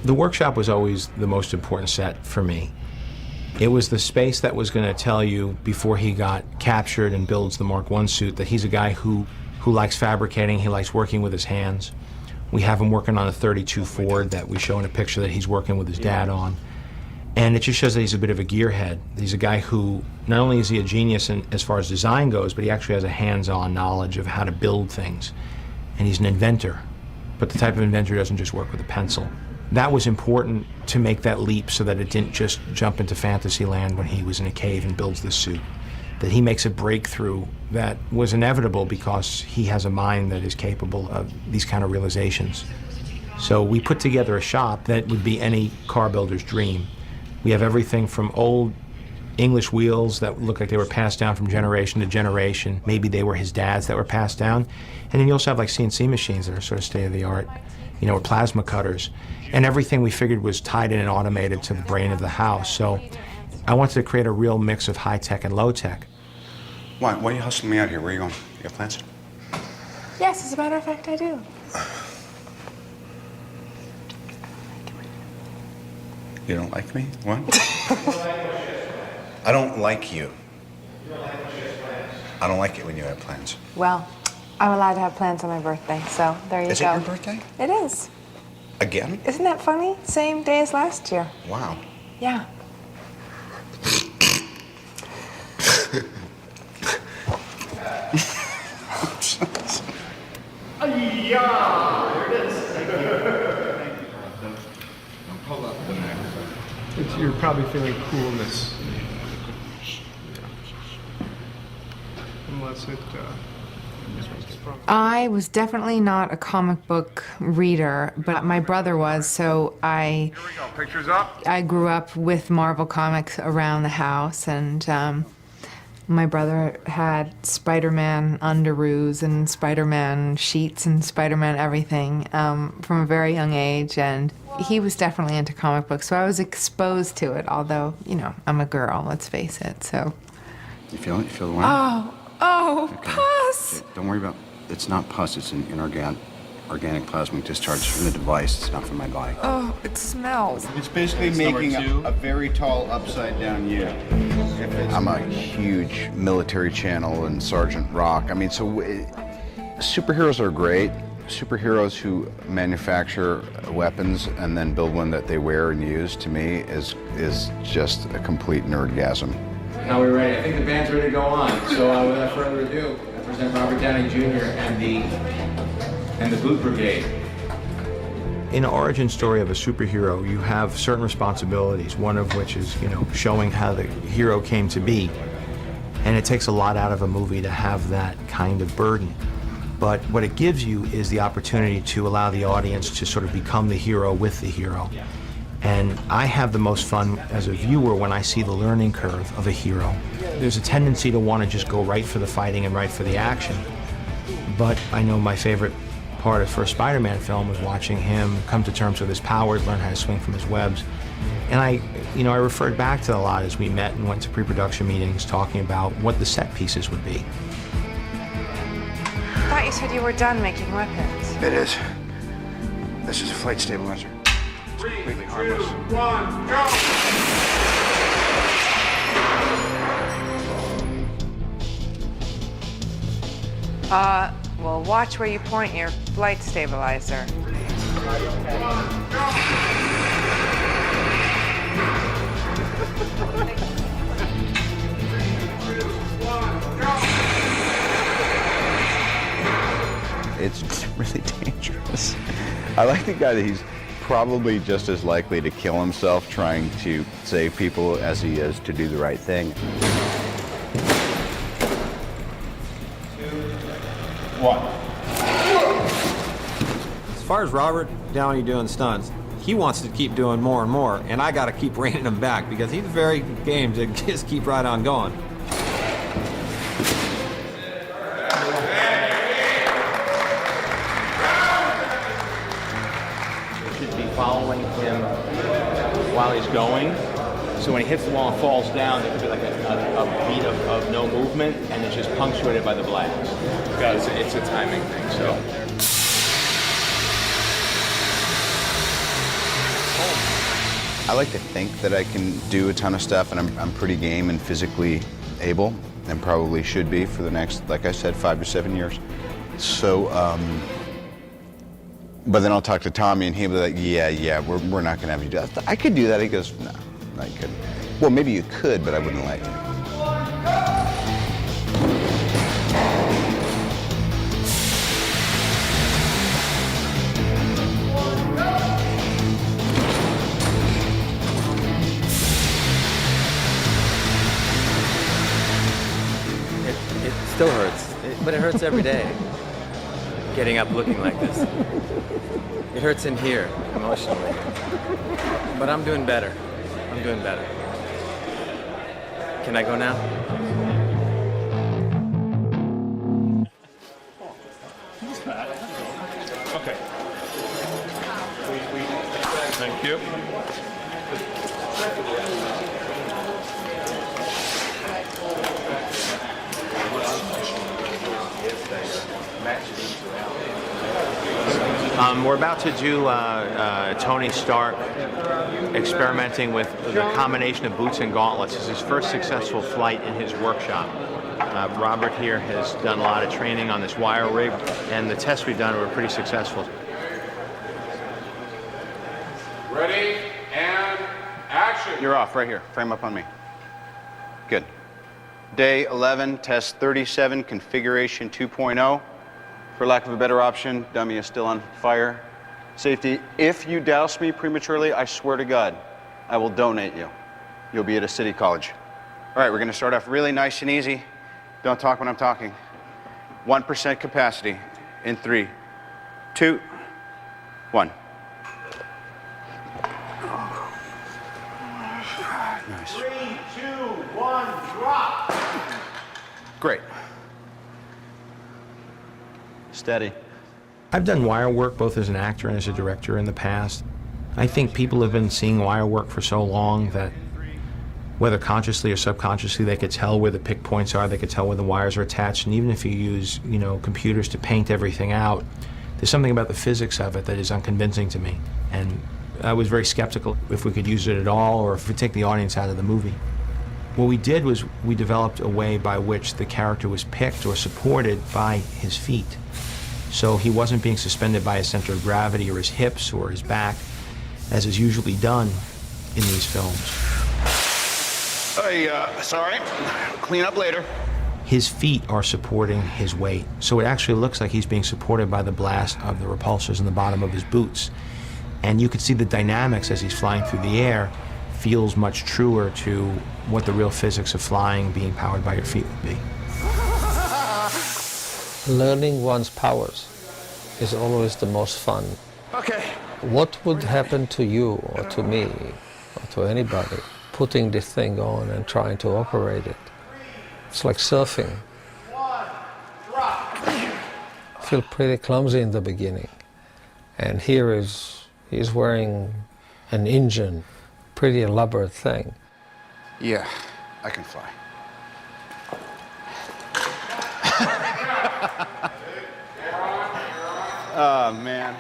The workshop was always the most important set for me. It was the space that was going to tell you before he got captured and builds the Mark I suit that he's a guy who likes fabricating, he likes working with his hands. We have him working on a 32 Ford that we show in a picture that he's working with his dad on. And it just shows that he's a bit of a gearhead. He's a guy who, not only is he a genius as far as design goes, but he actually has a hands-on knowledge of how to build things. And he's an inventor, but the type of inventor who doesn't just work with a pencil. That was important to make that leap so that it didn't just jump into fantasy land when he was in a cave and builds this suit. That he makes a breakthrough that was inevitable because he has a mind that is capable of these kind of realizations. So we put together a shop that would be any car builder's dream. We have everything from old English wheels that look like they were passed down from generation to generation. Maybe they were his dad's that were passed down. And then you also have like CNC machines that are sort of state-of-the-art, you know, or plasma cutters. And everything we figured was tied in and automated to the brain of the house. So I wanted to create a real mix of high-tech and low-tech. Why are you hustling me out here? Where are you going? You have plans? Yes, as a matter of fact, I do. You don't like me? What? I don't like you. I don't like it when you have plans. Well, I'm allowed to have plans on my birthday, so there you go. Is it your birthday? It is. Again? Isn't that funny? Same day as last year. Wow. Yeah. You're probably feeling coolness. Unless it, I was definitely not a comic book reader, but my brother was, so Here we go, pictures up. I grew up with Marvel Comics around the house, and my brother had Spider-Man underoos and Spider-Man sheets and Spider-Man everything from a very young age, and he was definitely into comic books, so I was exposed to it, although, you know, I'm a girl, let's face it, so. You feel it? You feel the wine? Oh, pus! Okay, don't worry about it. It's not pus. It's an organic plasmic discharge from the device. It's not from my body. Oh, it smells. It's basically making a very tall upside-down U. I'm a huge military channel and Sergeant Rock. I mean, so superheroes are great. Superheroes who manufacture weapons and then build one that they wear and use, to me, is just a complete nerdgasm. Now we're ready. I think the band's ready to go on. So without further ado, I present Robert Downey Jr. and the Boot Brigade. In an origin story of a superhero, you have certain responsibilities, one of which is, you know, showing how the hero came to be. And it takes a lot out of a movie to have that kind of burden. But what it gives you is the opportunity to allow the audience to sort of become the hero with the hero. And I have the most fun as a viewer when I see the learning curve of a hero. There's a tendency to want to just go right for the fighting and right for the action. But I know my favorite part of the first Spider-Man film was watching him come to terms with his powers, learn how to swing from his webs. And I referred back to a lot as we met and went to pre-production meetings talking about what the set pieces would be. I thought you said you were done making weapons. It is. This is a flight stabilizer. 3, 2, 1, go! Well, watch where you point your flight stabilizer. It's really dangerous. I like the guy that he's probably just as likely to kill himself trying to save people as he is to do the right thing. 2, 1. As far as Robert Downey doing stunts, he wants to keep doing more and more, and I got to keep reining him back because he's very game to just keep right on going. Following him while he's going. So when he hits the wall and falls down, there could be like a beat of no movement, and it's just punctuated by the blast. Because it's a timing thing, so. I like to think that I can do a ton of stuff, and I'm pretty game and physically able, and probably should be for the next, like I said, 5 to 7 years. So, but then I'll talk to Tommy, and he'll be like, yeah, we're not gonna have you do that. I could do that. He goes, no, I couldn't. Well, maybe you could, but I wouldn't let you. It still hurts, but it hurts every day. Getting up looking like this. It hurts in here, emotionally. But I'm doing better. I'm doing better. Can I go now? Okay. Thank you. We're about to do Tony Stark experimenting with the combination of boots and gauntlets. This is his first successful flight in his workshop. Robert here has done a lot of training on this wire rig, and the tests we've done were pretty successful. Ready and action. You're off right here. Frame up on me. Good. Day 11, test 37, configuration 2.0. For lack of a better option, dummy is still on fire. Safety, if you douse me prematurely, I swear to God, I will donate you. You'll be at a city college. All right, we're gonna start off really nice and easy. Don't talk when I'm talking. 1% capacity in 3, 2, 1. Nice. 3, 2, 1, drop. Great. Steady. I've done wire work both as an actor and as a director in the past. I think people have been seeing wire work for so long that whether consciously or subconsciously, they could tell where the pick points are, they could tell where the wires are attached, and even if you use, computers to paint everything out, there's something about the physics of it that is unconvincing to me. And I was very skeptical if we could use it at all or if we take the audience out of the movie. What we did was we developed a way by which the character was picked or supported by his feet. So he wasn't being suspended by his center of gravity or his hips or his back, as is usually done in these films. Sorry. Clean up later. His feet are supporting his weight, so it actually looks like he's being supported by the blast of the repulsors in the bottom of his boots. And you can see the dynamics as he's flying through the air feels much truer to what the real physics of flying being powered by your feet would be. Learning one's powers is always the most fun. Okay. What would happen to you or to me or to anybody putting this thing on and trying to operate it? It's like surfing. I feel pretty clumsy in the beginning. And here he's wearing an engine, pretty elaborate thing. Yeah, I can fly. Oh, man.